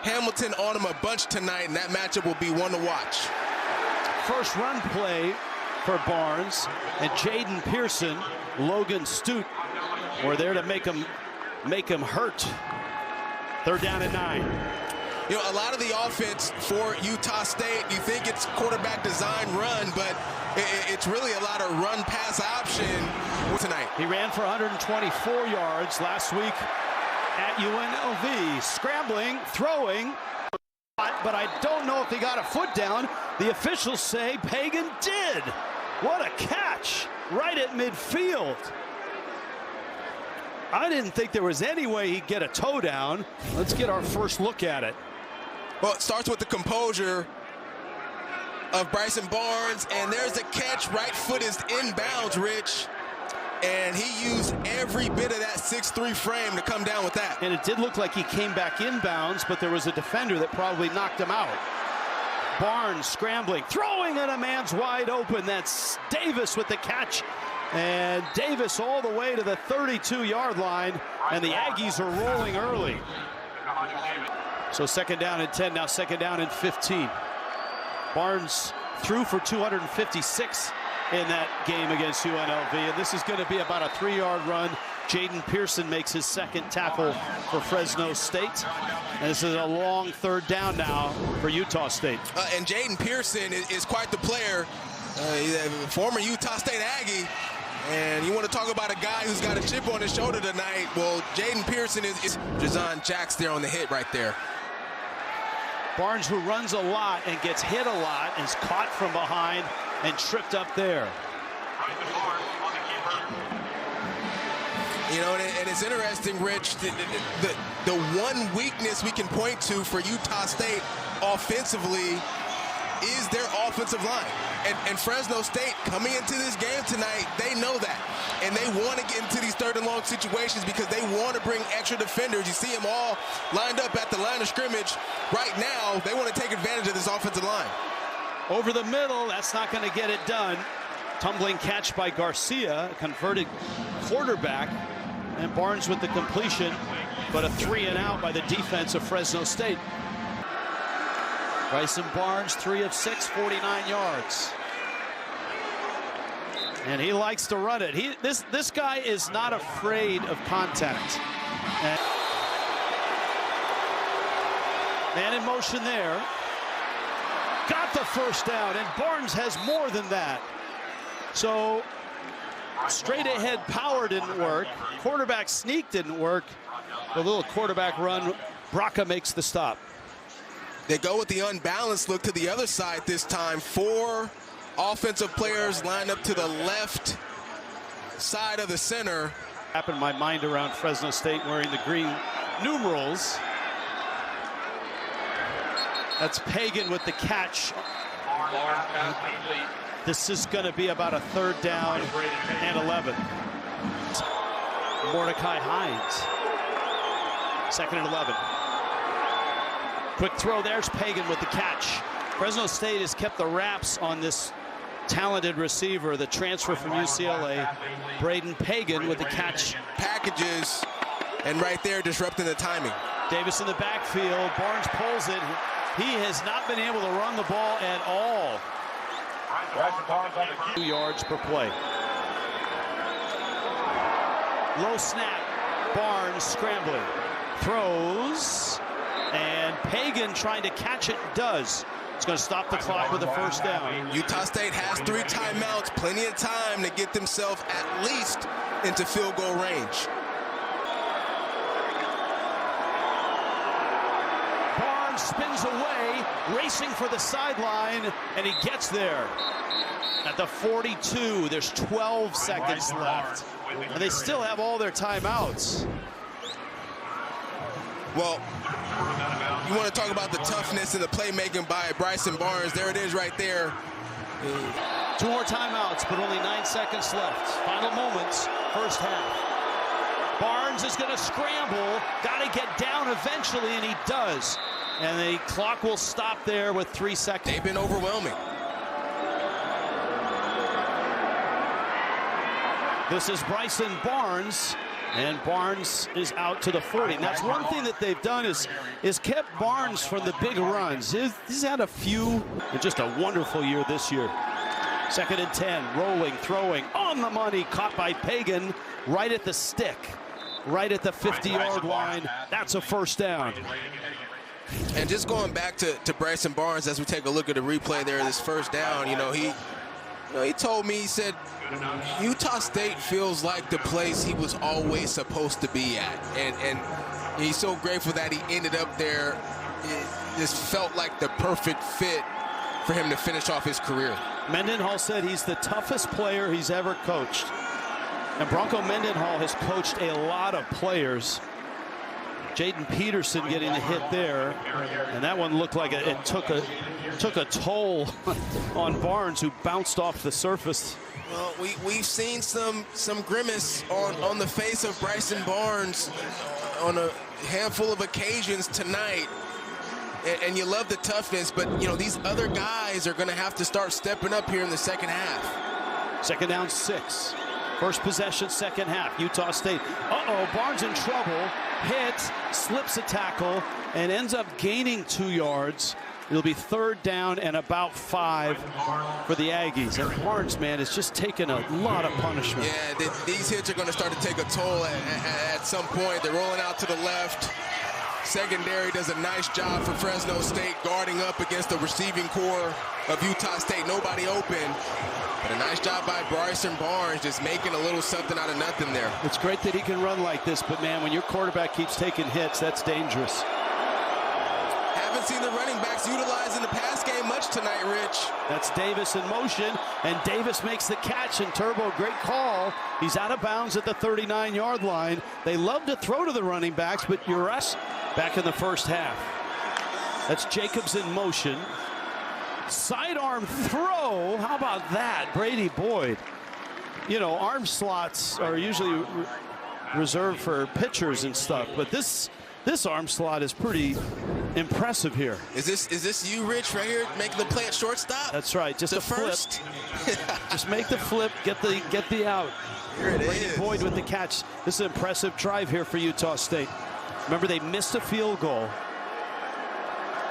Hamilton on him a bunch tonight, and that matchup will be one to watch. First run play for Barnes, and Jaden Pearson, Logan Stute were there to make him hurt. Third down and 9. You know, a lot of the offense for Utah State, you think it's quarterback design run, but it's really a lot of run pass option tonight. He ran for 124 yards last week at UNLV, scrambling, throwing, but I don't know if he got a foot down. The officials say Pagan did. What a catch right at midfield. I didn't think there was any way he'd get a toe down. Let's get our first look at it. Well, it starts with the composure of Bryson Barnes, and there's a catch. Right foot is inbounds, Rich. And he used every bit of that 6'3" frame to come down with that. And it did look like he came back inbounds, but there was a defender that probably knocked him out. Barnes scrambling, throwing at a man's wide open. That's Davis with the catch. And Davis all the way to the 32-yard line, and the Aggies are rolling early. So second down and 10, now second down and 15. Barnes threw for 256 in that game against UNLV, and this is going to be about a 3-yard run. Jaden Pearson makes his second tackle for Fresno State. And this is a long third down now for Utah State. And Jaden Pearson is quite the player. He's a former Utah State Aggie. And you want to talk about a guy who's got a chip on his shoulder tonight. Well, Jaden Pearson is Jazon Jacks there on the hit right there. Barnes, who runs a lot and gets hit a lot, is caught from behind and tripped up there. You know, and it's interesting, Rich, the one weakness we can point to for Utah State offensively is their offensive line. And Fresno State, coming into this game tonight, they know that. And they want to get into these third and long situations because they want to bring extra defenders. You see them all lined up at the line of scrimmage. Right now, they want to take advantage of this offensive line. Over the middle, that's not going to get it done. Tumbling catch by Garcia, converted quarterback. And Barnes with the completion, but a 3-and-out by the defense of Fresno State. Bryson Barnes, 3 of 6, 49 yards. And he likes to run it. This guy is not afraid of contact. And man in motion there. Got the first down, and Barnes has more than that. So straight ahead power didn't work. Quarterback sneak didn't work. The little quarterback run, Braca makes the stop. They go with the unbalanced look to the other side this time. 4 offensive players lined up to the left side of the center. Wrapping my mind around Fresno State wearing the green numerals. That's Pagan with the catch. This is going to be about a third down and 11. Mordecai Hines. Second and 11. Quick throw, there's Pagan with the catch. Fresno State has kept the wraps on this talented receiver, the transfer from UCLA, Braden Pagan with the catch. Packages, and right there disrupting the timing. Davis in the backfield, Barnes pulls it. He has not been able to run the ball at all. 2 yards per play. Low snap, Barnes scrambling. Throws, and Pagan trying to catch it, does. It's going to stop the clock with the first down. Utah State has 3 timeouts, plenty of time to get themselves at least into field goal range. Barnes spins away, racing for the sideline, and he gets there. At the 42, there's 12 seconds left, and they still have all their timeouts. Well, you want to talk about the toughness and the playmaking by Bryson Barnes. There it is right there. 2 more timeouts, but only 9 seconds left. Final moments, first half. Barnes is going to scramble, got to get down eventually, and he does. And the clock will stop there with 3 seconds. They've been overwhelming. This is Bryson Barnes And Barnes is out to the 40. And that's one thing that they've done is kept Barnes from the big runs. He's had a few, and just a wonderful year this year. 2nd and 10, rolling, throwing, on the money, caught by Pagan, right at the stick, right at the 50-yard line. That's a first down. And just going back to Bryson Barnes, as we take a look at the replay there, this first down, he told me, he said, Utah State feels like the place he was always supposed to be at. And he's so grateful that he ended up there. This felt like the perfect fit for him to finish off his career. Mendenhall said he's the toughest player he's ever coached. And Bronco Mendenhall has coached a lot of players. Jaden Peterson getting a hit there, and that one looked like it took a toll on Barnes, who bounced off the surface. Well, we've seen some grimace on the face of Bryson Barnes on a handful of occasions tonight. And you love the toughness, but these other guys are going to have to start stepping up here in the second half. 2nd down, 6. First possession, second half. Utah State. Barnes in trouble. Hit, slips a tackle, and ends up gaining 2 yards. It'll be 3rd down and about 5 for the Aggies. And Barnes, man, is just taking a lot of punishment. Yeah, these hits are going to start to take a toll at some point. They're rolling out to the left. Secondary does a nice job for Fresno State guarding up against the receiving core of Utah State. Nobody open. But a nice job by Bryson Barnes, just making a little something out of nothing there. It's great that he can run like this, but man, when your quarterback keeps taking hits, that's dangerous. Haven't seen the running backs utilized in the pass game much tonight, Rich. That's Davis in motion, and Davis makes the catch, and Turbo, great call. He's out of bounds at the 39-yard line. They love to throw to the running backs, but you're us back in the first half. That's Jacobs in motion. Sidearm throw. How about that? Brady Boyd. Arm slots are usually reserved for pitchers and stuff, but this arm slot is pretty impressive here. Is this you, Rich, right here, making the play at shortstop? That's right. Just the a first. Flip. Just make the flip. Get the out. Here it Brady is. Boyd with the catch. This is an impressive drive here for Utah State. Remember, they missed a field goal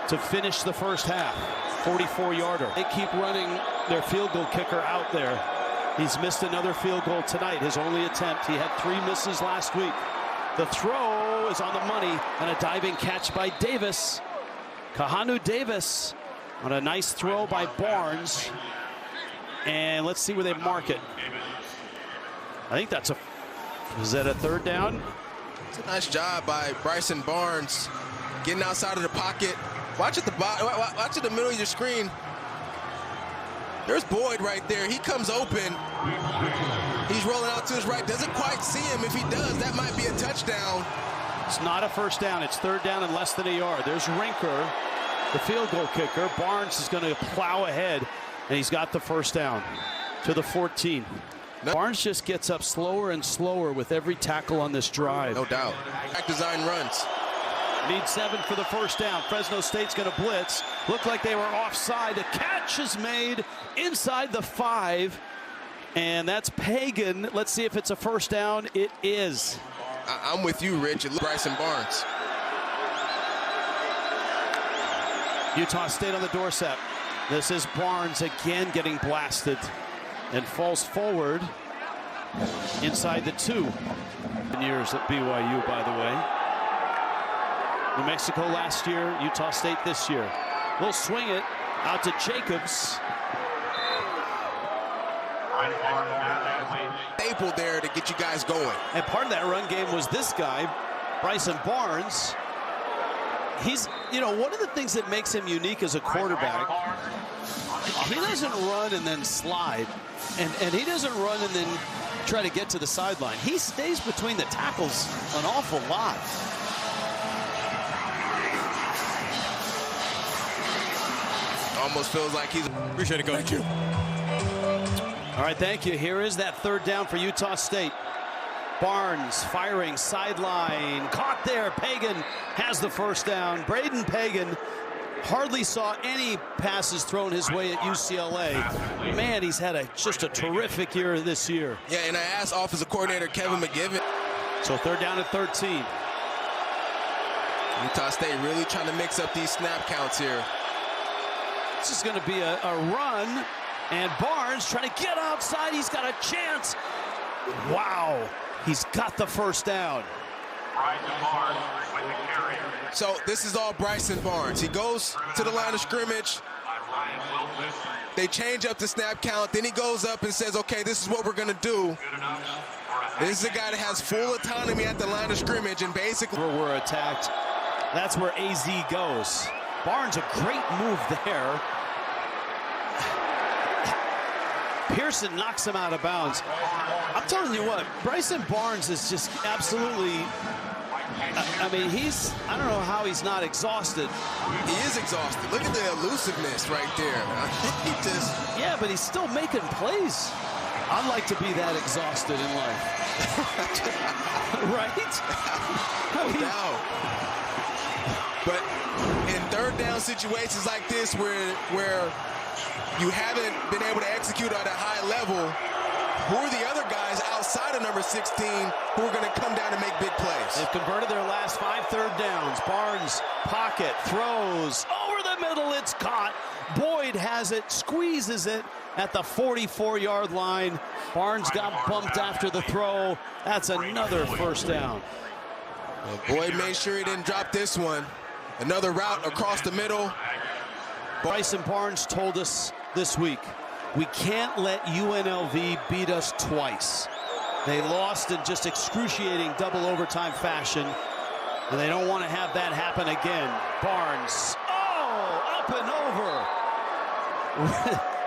to finish the first half. 44-yarder. They keep running their field goal kicker out there. He's missed another field goal tonight, his only attempt. He had 3 misses last week. The throw is on the money, and a diving catch by Davis. Kahanu Davis on a nice throw by Barnes. And let's see where they mark it. I think is that a 3rd down? It's a nice job by Bryson Barnes getting outside of the pocket. Watch at the middle of your screen. There's Boyd right there. He comes open. He's rolling out to his right. Doesn't quite see him. If he does, that might be a touchdown. It's not a first down. It's 3rd down and less than a yard. There's Rinker, the field goal kicker. Barnes is going to plow ahead, and he's got the first down to the 14. Barnes just gets up slower and slower with every tackle on this drive. No doubt. Back design runs. Need 7 for the first down. Fresno State's going to blitz. Looked like they were offside. A catch is made inside the 5. And that's Pagan. Let's see if it's a first down. It is. I'm with you, Rich. It looks Bryson Barnes. Utah State on the doorstep. This is Barnes again getting blasted and falls forward inside the 2. Years at BYU, by the way. New Mexico last year, Utah State this year. We'll swing it out to Jacobs. Staple there to get you guys going. And part of that run game was this guy, Bryson Barnes. He's, one of the things that makes him unique as a quarterback, he doesn't run and then slide. And he doesn't run and then try to get to the sideline. He stays between the tackles an awful lot. Almost feels like he's... Appreciate it, Coach. Thank you. All right, thank you. Here is that 3rd down for Utah State. Barnes firing sideline. Caught there. Pagan has the first down. Braden Pagan hardly saw any passes thrown his way at UCLA. Man, he's had just a terrific year this year. Yeah, and I asked offensive coordinator Kevin McGivern. So 3rd down and 13. Utah State really trying to mix up these snap counts here. This is going to be a run, and Barnes trying to get outside. He's got a chance. Wow, he's got the 1st down. Bryson Barnes with the carry. So this is all Bryson Barnes. He goes to the line of scrimmage. They change up the snap count. Then he goes up and says, okay, this is what we're going to do. This is a guy that has full autonomy at the line of scrimmage, and basically We're attacked. That's where AZ goes. Barnes, a great move there. Pearson knocks him out of bounds. I'm telling you what, Bryson Barnes is just absolutely, I mean, I don't know how he's not exhausted. he is exhausted. Look at the elusiveness right there. He just... Yeah, but he's still making plays. I'd like to be that exhausted in life. Right? I mean, No. But in 3rd down situations like this where you haven't been able to execute at a high level, who are the other guys outside of number 16 who are going to come down and make big plays? they've converted their last 5 3rd downs. Barnes, pocket, throws, over the middle, it's caught. Boyd has it, squeezes it at the 44-yard line. Barnes got bumped after the throw. That's another 1st down. Well, Boyd made sure he didn't drop this one. Another route across the middle. Bryson Barnes told us this week, we can't let UNLV beat us twice. They lost in just excruciating double overtime fashion, and they don't want to have that happen again. Barnes, up and over.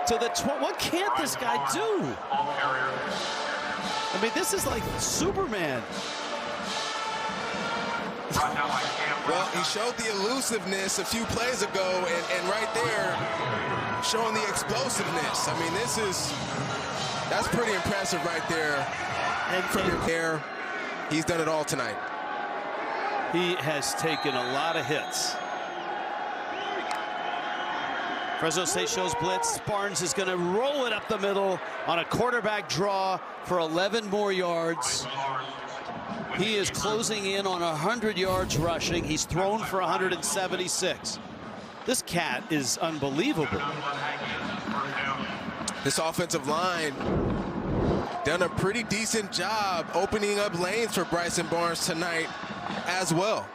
To the what can't this guy do? I mean, this is like Superman. Well, he showed the elusiveness a few plays ago, and right there, showing the explosiveness. I mean, that's pretty impressive right there. And From there, he's done it all tonight. he has taken a lot of hits. Fresno State shows blitz. Barnes is going to roll it up the middle on a quarterback draw for 11 more yards. He is closing in on 100 yards rushing. He's thrown for 176. This cat is unbelievable. This offensive line done a pretty decent job opening up lanes for Bryson Barnes tonight as well.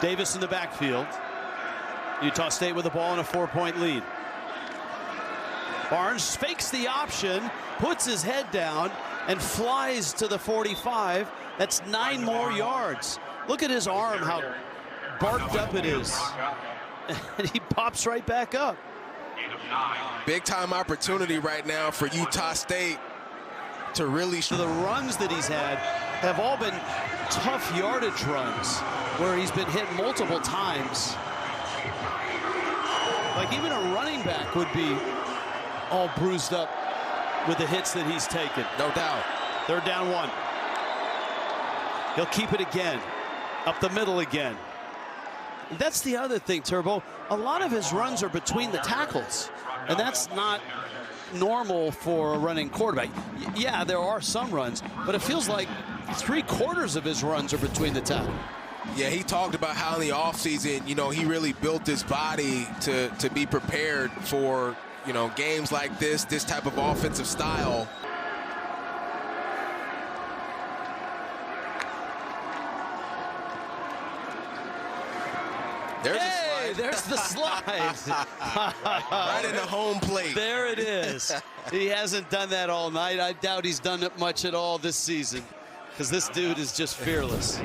Davis in the backfield. Utah State with the ball in a 4-point lead. Barnes fakes the option, puts his head down, and flies to the 45. That's 9 more yards. Look at his arm, how barked up it is. And he pops right back up. Big time opportunity right now for Utah State to really So the runs that he's had have all been tough yardage runs where he's been hit multiple times. Like even a running back would be all bruised up with the hits that he's taken. no doubt. 3rd down 1. He'll keep it again. Up the middle again. That's the other thing, Turbo. A lot of his runs are between the tackles. And that's not normal for a running quarterback. Yeah, there are some runs, but it feels like 3/4 of his runs are between the tackles. Yeah, he talked about how in the offseason, he really built his body to be prepared for, games like this type of offensive style. There's There's the slide. right in the home plate. There it is. He hasn't done that all night. I doubt he's done it much at all this season because this dude is just fearless.